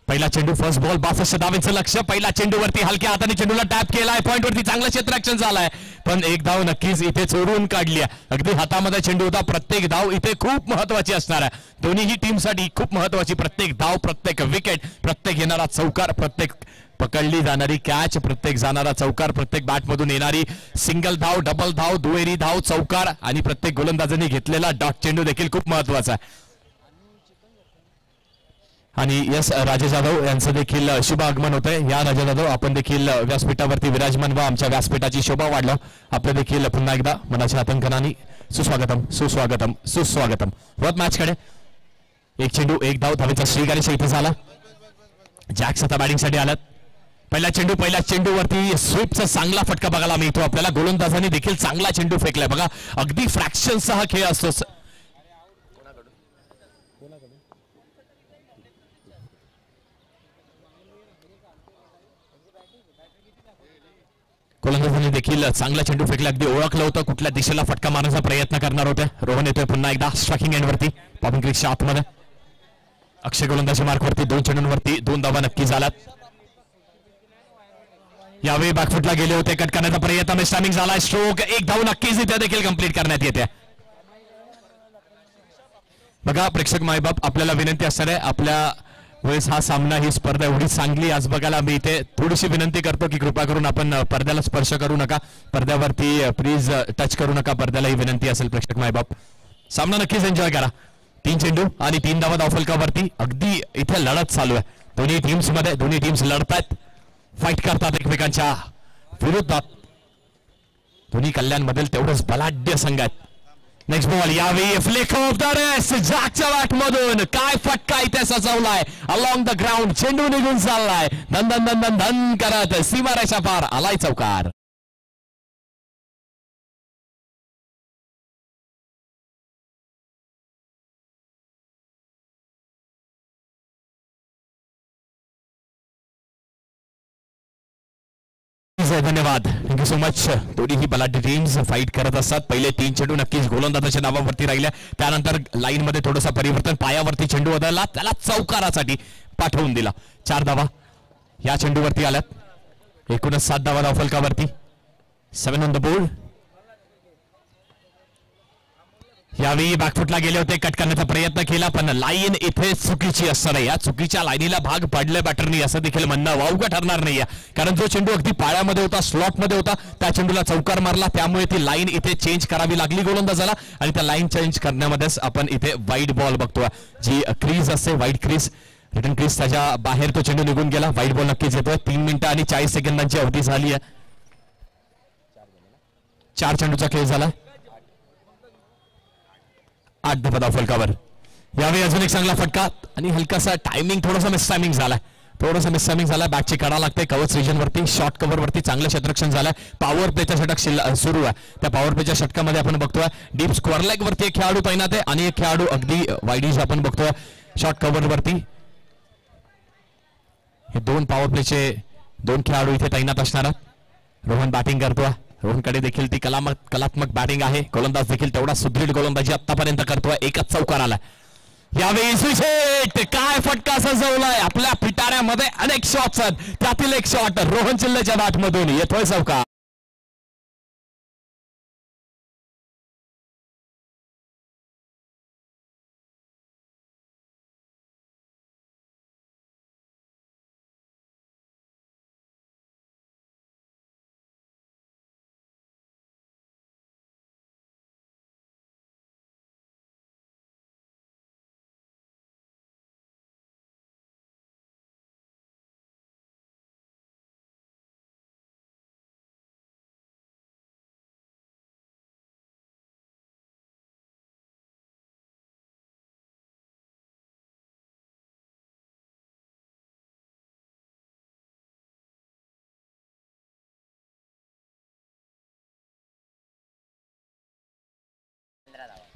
पहिला चेंडू, फर्स्ट बॉल, 62 धावांचं लक्ष. पहिला चेंडू वरती हलक्या हाताने चेंडूला टॅप केलाय. पॉइंट वरती चांगलं क्षेत्ररक्षण झालंय, पण एक धाव नक्कीच इथे चोरून काढली आहे. अगदी हातामध्ये चेंडू होता. प्रत्येक धाव इथे खूप महत्वाची असणार आहे. दोन्हीही टीमसाठी खूप महत्वाची. प्रत्येक धाव, प्रत्येक विकेट, प्रत्येक येणारा चौकार, प्रत्येक पकडली जाणारी कॅच, प्रत्येक जाणारा चौकार, प्रत्येक बॅटमधून येणारी सिंगल धाव, डबल धाव, दुहेरी धाव, चौकार आणि प्रत्येक गोलंदाजांनी घेतलेला डॉट चेंडू देखील खूप महत्वाचा आहे. आणि यस राजे जाधव यांचं देखील शुभ आगमन होत आहे. या राजे जाधव, आपण देखील व्यासपीठावरती विराजमान व आमच्या व्यासपीठाची शोभा वाढलं. आपलं देखील पुन्हा एकदा मनाच्या आतंकनाने सुस्वागतम सुस्वागतम सुस्वागतम. वत मॅच कडे एक चेंडू, एक धाव. धावेचा श्रीगारी इथे झाला. जॅक्स आता बॅटिंग साठी आलात. पहिल्या चेंडूवरती स्वीपचा चांगला फटका बघायला मिळतो आपल्याला. गोलंदाजांनी देखील चांगला चेंडू फेकलाय बघा. अगदी फ्रॅक्शनचा हा खेळ असतो. गोलंदाजांनी देखील चांगला चेंडू फेकला. अगदी ओळखलं होतं कुठल्या दिशेला फटका मारण्याचा प्रयत्न करणार होते. रोहन येतोय पुन्हा एकदा स्ट्रायकिंग एंड वरती, पॉपिंग क्रीजच्या आतमध्ये. अक्षय गोलंदाजी मार्कवरती 2 चेंडूंवरती 2 धावा नक्की झाल्यात. यावेळी बॅकफुटला गेले होते, कट करण्याचा प्रयत्न, स्टॅमिंग झाला. स्ट्रोक, एक धाव नक्कीच इथे देखील कंप्लीट करण्यात येते. बघा प्रेक्षक मायबाप, आपल्याला विनंती असणार आहे, आपल्या वेळेस हा सामना, ही स्पर्धा एवढी चांगली आज बघायला मी इथे थोडीशी विनंती करतो की कृपा करून आपण पडद्याला स्पर्श करू नका, पडद्यावरती प्लीज टच करू नका. पडद्याला ही विनंती असेल प्रेक्षक मायबाप. सामना नक्कीच एन्जॉय करा. 3 चेंडू आणि 3 धावा धावफलकावरती. अगदी इथे लढत चालू आहे दोन्ही टीम्स मध्ये. दोन्ही टीम्स लढतायत, फाईट करतात एकमेकांच्या विरोधात दोन्ही कल्याणमधील तेवढंच बलाढ्य संघ आहेत. नेक्स्ट बॉल यावेळी फ्लिक ऑफ द रेस्ट जॅकच्या बॅटमधून काय फटका इथे सजवलाय अलॉंग द ग्राउंड. चेंडू निघून चाललाय धन धन धन धन धन करत सीमारेषा पार आलाय चौकार. धन्यवाद. Thank you so much. दोन्ही बलाढ्य टीम्स फाईट करत असतात. पहिले 3 चेंडू नक्कीच गोलंदाजाच्या नावावरती राहिल्या. त्यानंतर लाईन मध्ये थोडंसं परिवर्तन, पायावरती चेंडू बदलला, त्याला चौकारासाठी पाठवून दिला. 4 धावा या चेंडूवरती आल्यात. एकूणच 7 धावा धावफलकावरती. 7 ऑन द बोर्ड. यावेळी बॅकफुटला गेले होते, कट करण्याचा प्रयत्न केला पण लाईन इथे चुकीची असणार आहे. या चुकीच्या लाईनीला भाग पाडले बॅटरनी असं देखील म्हणणं वावगं ठरणार नाही. कारण जो चेंडू अगदी पाळ्यामध्ये होता, स्लॉट मध्ये होता, त्या चेंडूला चौकार मारला. त्यामुळे ती लाईन इथे चेंज करावी लागली गोलंदाजाला आणि त्या लाईन चेंज करण्यामध्येच आपण इथे वाईड बॉल बघतोय. जी क्रीज असते वाईड क्रीज, रिटर्न क्रीज त्याच्या बाहेर तो चेंडू निघून गेला. वाईड बॉल नक्कीच येतोय. 3 मिनिटं आणि 40 सेकंदांची अवधी झाली आहे. 4 चेंडूचा खेळ झाला. 8 धावा धावफलकावर. यावेळी अजून एक चांगला फटका आणि हलकासा टायमिंग थोडासा मिस टायमिंग झाला. बॅटची कडा लागते कवच रिजन वरती, शॉर्ट कव्हर वरती चांगलं क्षेत्ररक्षण झालंय. पॉवर प्लेचा षटक सुरू आहे. त्या पॉवर प्लेच्या षटकामध्ये आपण बघतोय डीप स्क्वेअर लेग वरती एक खेळाडू तैनात आहे आणि एक खेळाडू अगदी वाईडीज आपण बघतोय शॉर्ट कव्हर वरती. हे 2 पॉवर प्लेचे 2 खेळाडू इथे तैनात असणार. रोहन बॅटिंग करतोय. रोहनकडे देखील ती कलात्मक बॅटिंग आहे. गोलंदाज देखील तेवढा सुदृढ गोलंदाजी आतापर्यंत करतोय. एकच चौकार आला. यावेळी स्विच काय फटका सजवलाय. आपल्या पिटाऱ्यामध्ये अनेक शॉट्स आहेत, त्यातील एक शॉट रोहन चिल्लेच्या बॅटमधून येतोय चौकार.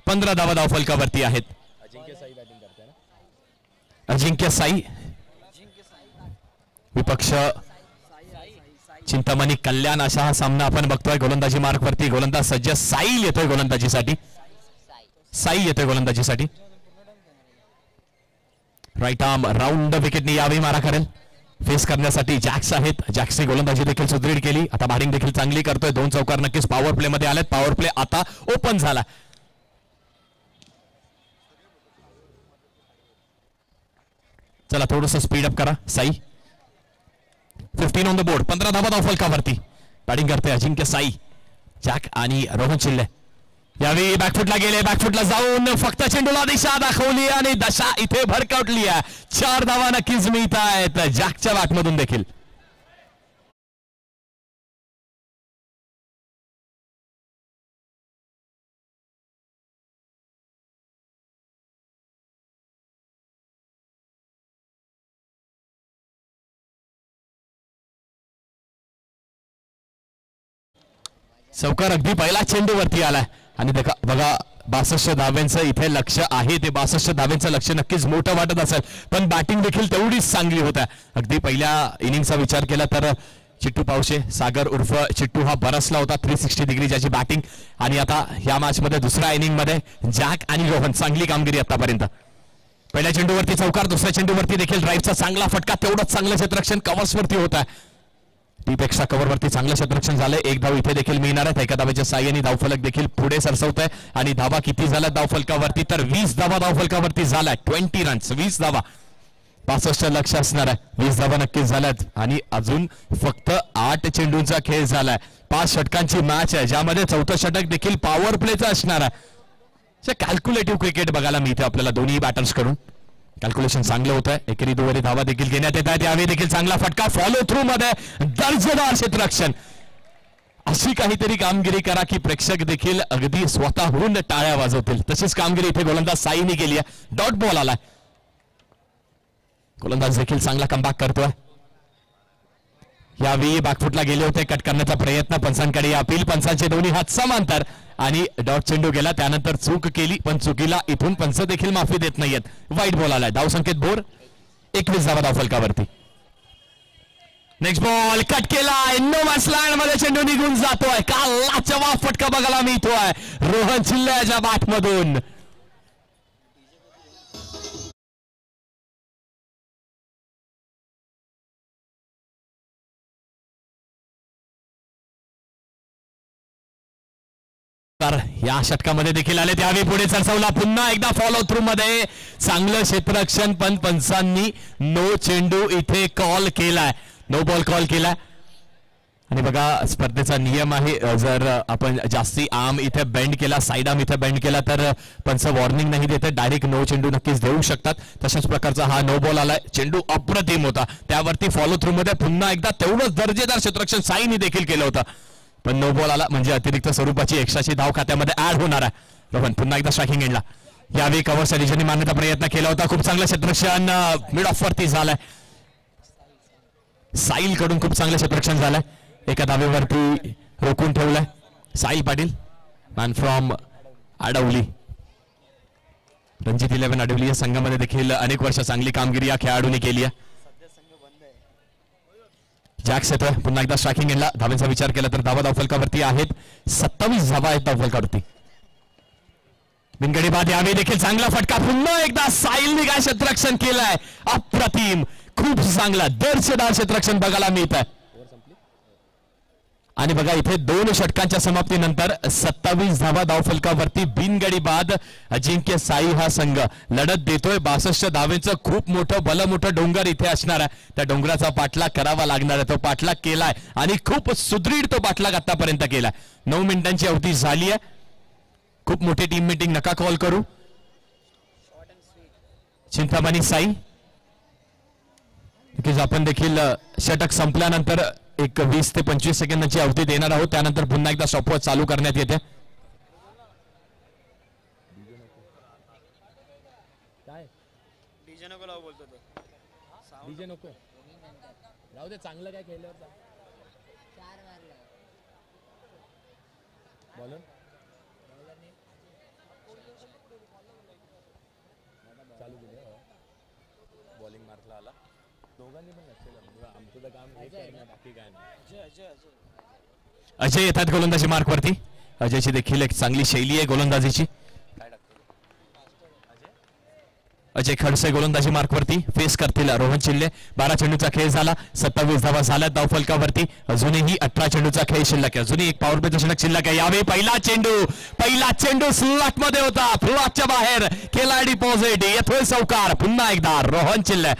पंधरा धावा धावफलकावरती आहेत. अजिंक्य साई विपक्ष चिंतामणी कल्याण असा हा सामना आपण बघतोय. गोलंदाजी मार्क वरती गोलंदाज सज्ज. साई येतोय गोलंदाजीसाठी. राईट आर्म राऊंड विकेटने यावेळी मारा करेल. फेस करण्यासाठी जॅक्स आहेत. जॅक्सने गोलंदाजी देखील सुदृढ केली. आता बॅटिंग देखील चांगली करतोय. 2 चौकार नक्कीच पॉवर प्ले मध्ये आलेत. पॉवर प्ले आता ओपन झाला. चला थोडस स्पीड अप करा. Sai 15 on the board. 15 धावा धावफलकावरती. बॅटिंग करते अजिंक्य साई, जॅक आणि रोहन चिल्ले. यावेळी बॅकफुटला गेले. बॅकफुटला जाऊन फक्त चेंडूला दिशा दाखवली आणि दशा इथे भरकटली आहे. 4 धावा नक्कीच मिळत आहेत जॅकच्या बॅटमधून देखील. चौकार अगदी पहिला चेंडूवरती आलाय आणि बघा 62 धाव्यांचं इथे लक्ष आहे. ते 62 धाव्यांचं लक्ष नक्कीच मोठं वाटत असेल पण बॅटिंग देखील तेवढीच चांगली होत आहे. अगदी पहिल्या इनिंगचा विचार केला तर चिट्टू पावशे सागर उर्फ चिट्टू हा बरसला होता 360 डिग्री ज्याची बॅटिंग. आणि आता या मॅच मध्ये दुसऱ्या इनिंग मध्ये जॅक आणि रोहन चांगली कामगिरी आतापर्यंत. पहिल्या चेंडूवरती चौकार, दुसऱ्या चेंडूवरती देखील ड्राईव्हचा चांगला फटका. तेवढंच चांगलं क्षेत्ररक्षण कव्हर्सवरती होत आहे. टीपेक्षा कव्हरवरती चांगलं क्षेत्ररक्षण झालंय. 1 धाव इथे देखील मिळणार आहे. एका धावेच्या साहाय्याने धावफलक देखील पुढे सरसवत आहे. आणि धावा किती झाल्या धावफलकावरती तर 20 धावा धावफलकावरती झालाय. 20 रन्स 20 धावा. 65 लक्ष असणार आहे. 20 धावा नक्कीच झाल्यात आणि अजून फक्त 8 चेंडूंचा खेळ झालाय. 5 षटकांची मॅच आहे ज्यामध्ये 4थं षटक देखील पॉवर प्लेचं असणार आहे. कॅल्क्युलेटिव्ह क्रिकेट बघायला मिळते आपल्याला दोन्ही बॅटर्स कडून. कॅल्क्युलेशन चांगलं होत आहे. एकेरी दुहेरी धावा देखील घेण्यात येत आहेत. यावेळी देखील चांगला फटका. फॉलो थ्रू मध्ये दर्जेदार क्षेत्ररक्षण. अशी काहीतरी कामगिरी करा की प्रेक्षक देखील अगदी स्वतःहून टाळ्या वाजवतील. तशीच कामगिरी इथे गोलंदाज साईने केली आहे. डॉट बॉल आलाय. गोलंदाज देखील चांगला कमबॅक करतोय. यावेळी बॅकफुटला गेले होते, कट करण्याचा प्रयत्न पंचांकडे. अपील पंचांचे दोन्ही हात समांतर आणि डॉट चेंडू गेला. त्यानंतर चूक केली, पण चुकीला इथून पंच देखील माफी देत नाहीयेत. वाईट बॉल आलाय. धाव संकेत बोर. 21 धावा धाव फलकावरती. नेक्स्ट बॉल कट केलाय. नो मॅच लँड मध्ये चेंडू निघून जातोय. का लाजवाब फटका बघायला मिळतोय रोहन चिल्ल्याच्या बॅट मधून. या षटकामध्ये देखील आले. त्यावेळी पुढे सरसवला. पुन्हा एकदा फॉलो थ्रू मध्ये चांगलं क्षेत्ररक्षण, पण पंचांनी नो चेंडू इथे कॉल केलाय. नो बॉल कॉल केलाय. आणि बघा स्पर्धेचा नियम आहे, जर आपण जास्ती आर्म इथे बेंड केला, साईड आर्म इथे बेंड केला तर पंच वॉर्निंग नाही देते, डायरेक्ट नो चेंडू नक्कीच देऊ शकतात. तशाच प्रकारचा हा नो बॉल आलाय. चेंडू अप्रतिम होता. त्यावरती फॉलो थ्रू मध्ये पुन्हा एकदा तेवढंच दर्जेदार क्षेत्ररक्षण साईनी देखील केलं होतं, पण नो बॉल आला म्हणजे अतिरिक्त स्वरूपाची एक्स्ट्राची धाव खात्यामध्ये ऍड होणार आहे. रोहन पुन्हा एकदा स्ट्रायकिंग एंडला. यावेळी कव्हरच्या दिशेने मारण्याचा प्रयत्न केला होता. खूप चांगलं क्षेत्ररक्षण मिड ऑफ वरती झालंय. साईल कडून खूप चांगलं क्षेत्ररक्षण झालंय. एका धावेवरती रोखून ठेवलंय साईल पाटील, मॅन फ्रॉम आडवली. रणजित 11 आडवली या संघामध्ये देखील अनेक वर्ष चांगली कामगिरी या खेळाडूंनी केली आहे. जॅक्स येतोय पुन्हा एकदा स्ट्रायकिंग एंडला. धावेचा विचार केला तर धावा धावफलकावरती आहेत. 27 धावा आहेत धावफलकावरती. बिनगडी बाद. यावेळी देखील चांगला फटका. पुन्हा एकदा साईलने काय क्षेत्ररक्षण केलंय अप्रतिम. खूप चांगला दर्जेदार क्षेत्ररक्षण बघायला मिळत आहे. आणि बघा इथे 2 षटकांच्या समाप्तीनंतर 27 धावा धावफलकावरती बिनगडी बाद अजिंक्य साई हा संघ लढत देतोय. 62 धावेचं खूप मोठं मोठं डोंगर इथे असणार आहे. त्या डोंगराचा पाठलाग करावा लागणार आहे. तो पाठलाग केलाय आणि खूप सुदृढ तो पाठलाग आतापर्यंत केलाय. 9 मिनिटांची अवधी झाली आहे. खूप मोठी टीम मीटिंग नका कॉल करू. चिंतामणी साई, आपण देखील षटक संपल्यानंतर एक 20 ते 25 सेकंदाची अवधी देणार आहोत. त्यानंतर पुन्हा एकदा स्टॉपवॉच चालू करण्यात येते. डीजे नको लावू बोलतो तो. डीजे नको राहू दे. चांगलं काय केलं बॉलर चालू केलं. बॉलिंग मार्कला आला. दोघांनी पण लक्ष दिलं. आमचं तर काम हे करणं, बाकी काय नाही. अजय येतात गोलंदाजी मार्कवरती. अजयची देखील एक चांगली शैली आहे गोलंदाजीची. अजय खडसे गोलंदाजी मार्कवरती फेस करतील रोहन चिल्ले. 12 चेंडूचा खेळ झाला. 27 धावा झाल्या धावफलकावरती. अजूनही 18 चेंडूचा खेळ शिल्लक आहे. अजूनही एक पॉवर प्ले षटक शिल्लक आहे. यावेळी पहिला चेंडू स्लॉट मध्ये होता. फ्लॉटच्या बाहेर केला डिपॉझिट. येतोय चौकार. पुन्हा एकदा रोहन चिल्ले.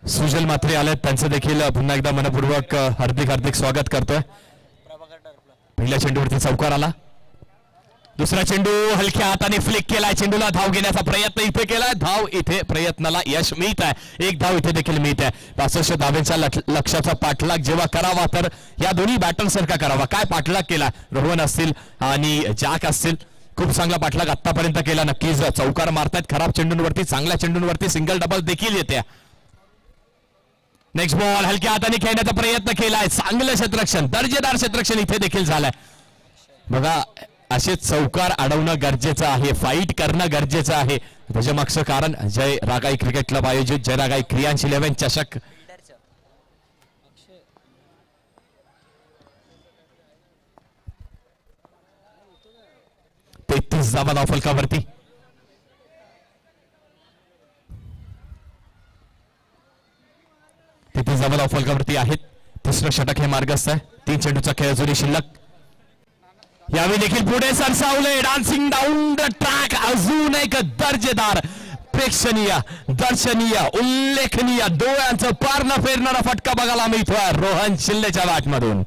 सुजल मात्रे आले, त्यांचं देखील पुन्हा एकदा मनपूर्वक हार्दिक स्वागत करतोय. पहिल्या चेंडूवरती चौकार आला. दुसरा चेंडू हलक्या हाताने फ्लिक केलाय. चेंडूला धाव घेण्याचा प्रयत्न इथे केलाय. धाव इथे प्रयत्नाला यश मिळत आहे. एक धाव इथे देखील मिळत आहे. 65 धावेच्या लक्ष्याचा पाठलाग जेव्हा करावा तर या दोन्ही बॅटर सारखा करावा. काय पाठलाग केला रोहन असतील आणि जॅक असतील. खूप चांगला पाठलाग आतापर्यंत केला. नक्कीच चौकार मारतायत खराब चेंडूंवरती. चांगल्या चेंडूंवरती सिंगल डबल देखील येते. नेक्स्ट बॉल हलक्या हाताने खेळण्याचा प्रयत्न केलाय. चांगलं क्षेत्ररक्षण, दर्जेदार क्षेत्ररक्षण इथे देखील झालंय. बघा असे चौकार अडवणं गरजेचं आहे. फाईट करणं गरजेचं आहे. त्याच्या मागचं कारण जय रागाई क्रिकेट क्लब आयोजित जय रागाई क्रियांश 11 चषक. तेहतीस धावा धावफलकावरती. फलकावरती आहेत. तिसरं षटक हे मार्गस्थ आहे. 3 चेंडूचा खेळ अजूनही शिल्लक. यावेळी देखील पुढे सरसावले. Dancing down the track. अजून एक दर्जेदार, प्रेक्षणीय, दर्शनीय, उल्लेखनीय, डोळ्यांचं पार न फेरणारा फटका बघायला मिळतोय रोहन चिल्लेच्या बॅटमधून.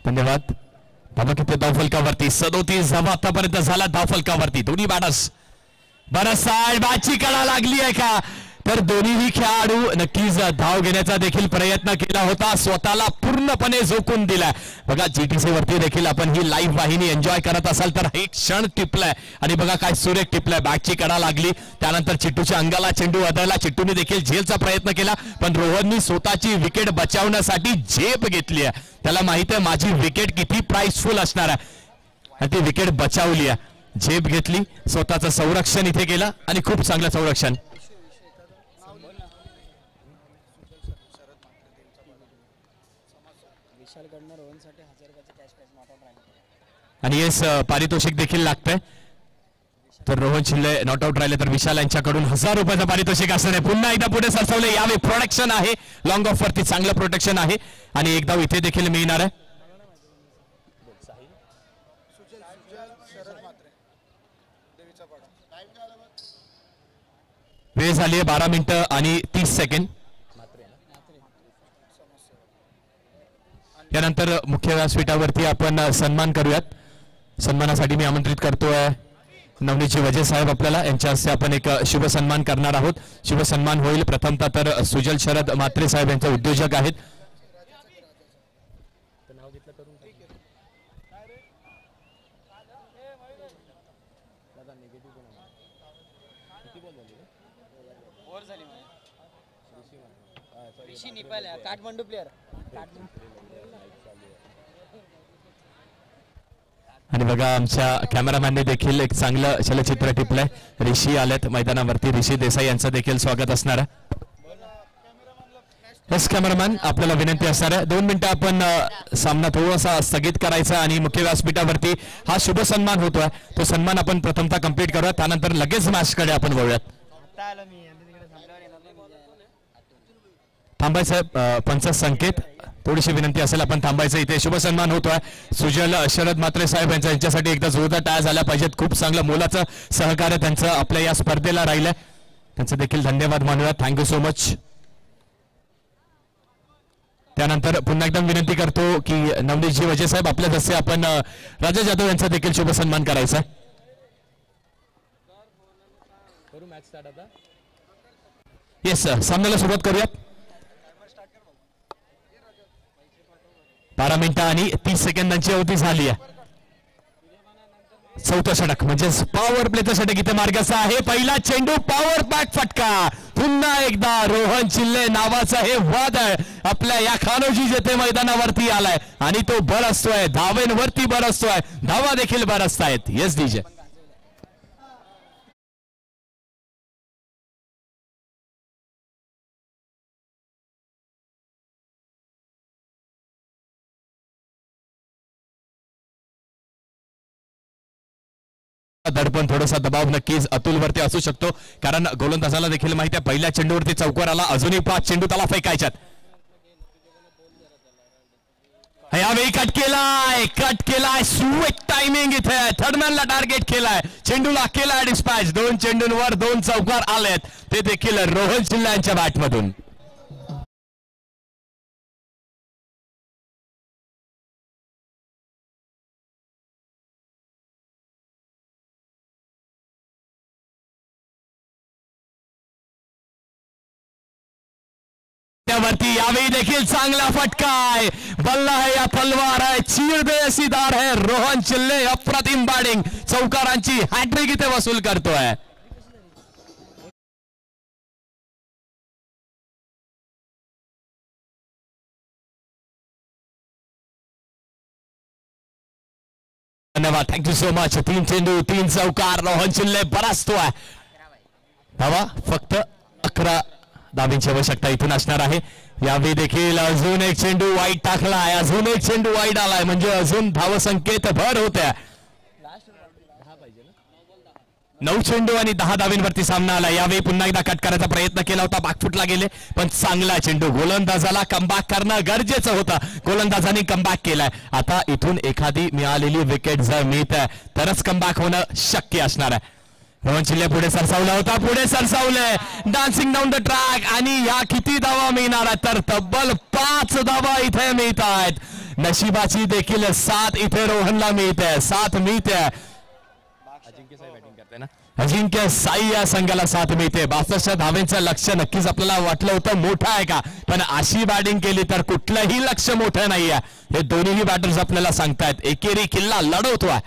धन्यवाद. धावा किती धावफलकावरती 37 धावा आतापर्यंत झाला धावफलकावरती. दोन्ही बॅटर्स बरं साईड बॅटची कडा लागली आहे का, तर दोन्हीही खेळाडू नक्कीच धाव घेण्याचा देखील प्रयत्न केला होता, स्वतःला पूर्णपणे झोकून दिलाय. बघा जीटीसी वरती देखील आपण ही लाईव्ह वाहिनी एन्जॉय करत असाल तर एक क्षण टिपलाय आणि बघा काय सुरेख टिपलाय. बॅटची कडा लागली, त्यानंतर चिट्टूच्या अंगाला चेंडू अडवला. चिट्टूने देखील झेलचा प्रयत्न केला, पण रोहननी स्वतःची विकेट बचावण्यासाठी झेप घेतली आहे. त्याला माहित आहे माझी विकेट किती प्राइसफुल असणार आहे आणि ती विकेट बचावली आहे. झेप घेतली, स्वतःचं संरक्षण इथे केलं आणि खूप चांगलं संरक्षण. आणि येस पारितोषिक देखील लागतंय. तर रोहन शिल्ले नॉट आउट राहिले तर विशाल यांच्याकडून 1000 रुपयाचं पारितोषिक असणार आहे. पुन्हा एकदा पुढे सरसावले. यावे प्रोटेक्शन आहे, लॉंग ऑफ वरती चांगलं प्रोटेक्शन आहे आणि एक धाव इथे देखील मिळणार आहे. वेळ झाली आहे 12 मिनिटं आणि 30 सेकंड. त्यानंतर मुख्य व्यासपीठावरती आपण सन्मान करूयात. सन्मानासाठी मी आमंत्रित करतोय नवनीतजी वजे साहेब आपल्याला. यांच्या हस्ते आपण एक शुभ सन्मान करणार आहोत. शुभ सन्मान होईल प्रथमतः तर सुजल शरद म्हात्रे साहेब यांचे उद्योजक आहेत. काठमांडू प्लेअर आणि बघा आमच्या कॅमेरामॅनने देखील एक चांगलं चलचित्र टिपलंय. ऋषी आलेत मैदानावरती. ऋषी देसाई यांचं देखील स्वागत असणार आहे. येस कॅमेरामॅन आपल्याला विनंती असणार आहे 2 मिनिटं आपण सामना थोडासा स्थगित करायचा आणि मुख्य व्यासपीठावरती हा शुभ सन्मान होतोय. तो सन्मान आपण प्रथमतः कंप्लीट करूया, त्यानंतर लगेच मॅचकडे आपण वळूयात. थांबायचं पंच संकेत थोडीशी विनंती असेल आपण थांबायचं. इथे शुभ सन्मान होतोय सुजल शरद म्हात्रे साहेब यांच्यासाठी एकदा जोरदार टाळ्या झाल्या पाहिजेत. खूप चांगलं मोलाचं सहकार्य त्यांचं आपल्या या स्पर्धेला राहिलंय. त्यांचं देखील धन्यवाद मानूया. Thank you so much. त्यानंतर पुन्हा एकदम विनंती करतो की नवनीतजी वजे साहेब आपल्या हस्ते आपण राजा जाधव यांचा देखील शुभ सन्मान करायचा. येस सामन्याला सुरुवात करूयात. 12 मिनिटं आणि 30 सेकंदांची अवधी झाली आहे. चौथं षटक म्हणजे पॉवर प्लेचं षटक इथे मार्गाचा आहे. पहिला चेंडू पॉवर पॅक फटका. पुन्हा एकदा रोहन चिल्ले नावाचा हे वादळ आपल्या या खानोजी जेथे मैदानावरती आलाय आणि तो बरसतोय. धावेंवरती बरसतोय, धावा देखील बरसतायत. Yes DJ. दडपण थोडासा दबाव नक्कीच अतुल वरती असू शकतो, कारण गोलंदाजाला देखील माहिती आहे पहिल्या चेंडूवरती चौकार आला. अजूनही 5 चेंडू त्याला फेकायच्यात. यावेळी कट केलाय स्वीट टायमिंग इथे. थर्डमॅनला टार्गेट केलाय, चेंडूला केलाय डिस्पॅच. 2 चेंडूंवर 2 चौकार आलेत, ते देखील रोहन चिल्ले यांच्या बॅटमधून. वरती यावेळी देखील चांगला फटका आहे. बल्ला है या तलवार है, चीर दे अशी धार है. रोहन चिल्ले अप्रतिम बॅटिंग, चौकारांची हॅट्रिक इथे वसूल करतोय. धन्यवाद, थँक्यू सो मच. 3 चेंडू 3 चौकार. रोहन चिल्ले बरसतोय. धावा फक्त 11 धावांची आवश्यकता इथून असणार आहे. यावेळी देखील अजून एक चेंडू वाईट टाकलाय, अजून एक चेंडू वाईट आलाय, म्हणजे अजून धावसंख्येत भर होत्या. 9 चेंडू आणि 10 धावांवरती सामना आला. यावेळी पुन्हा एकदा कट करायचा प्रयत्न केला होता, बाकफुटला गेले, पण चांगला चेंडू. गोलंदाजाला कमबॅक करणं गरजेचं होतं, गोलंदाजाने कमबॅक केलाय. आता इथून एखादी मिळालेली विकेट जर मिळते तरच कमबॅक होणं शक्य असणार आहे. रोहन चिल्ले पुढे सरसावला होता, पुढे सरसावले, डान्सिंग डाऊन द ट्रॅक. आणि या किती धावा मिळणार आहेत तर तब्बल 5 धावा इथे मिळत आहेत. नशिबाची देखील साथ इथे रोहनला मिळते, साथ मिळते. अजिंक्य साई बॅटिंग करते ना. अजिंक्य साई या संघाला साथ मिळते. 62 धावेचं लक्ष नक्कीच आपल्याला वाटलं होतं मोठं आहे का, पण अशी बॅटिंग केली तर कुठलंही लक्ष मोठं नाहीये. हे दोन्ही बॅटर्स आपल्याला सांगतायत एकेरी किल्ला लढवतोय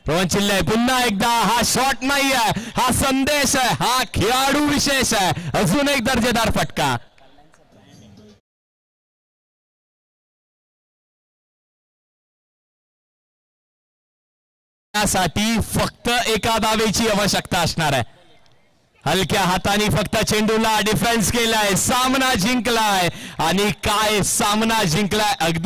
रोहन चिल्ले. पुन्हा एकदा हा शॉट नाहीये, हा संदेश आहे, हा खेळाडू विशेष आहे. अजून एक दर्जेदार फटका. साठी फक्त एका धावेची आवश्यकता असणार आहे. हलक्या हाताने फक्त चेंडूला डिफेन्स केलाय, सामना जिंकलाय. आणि काय सामना जिंकलाय. अगदी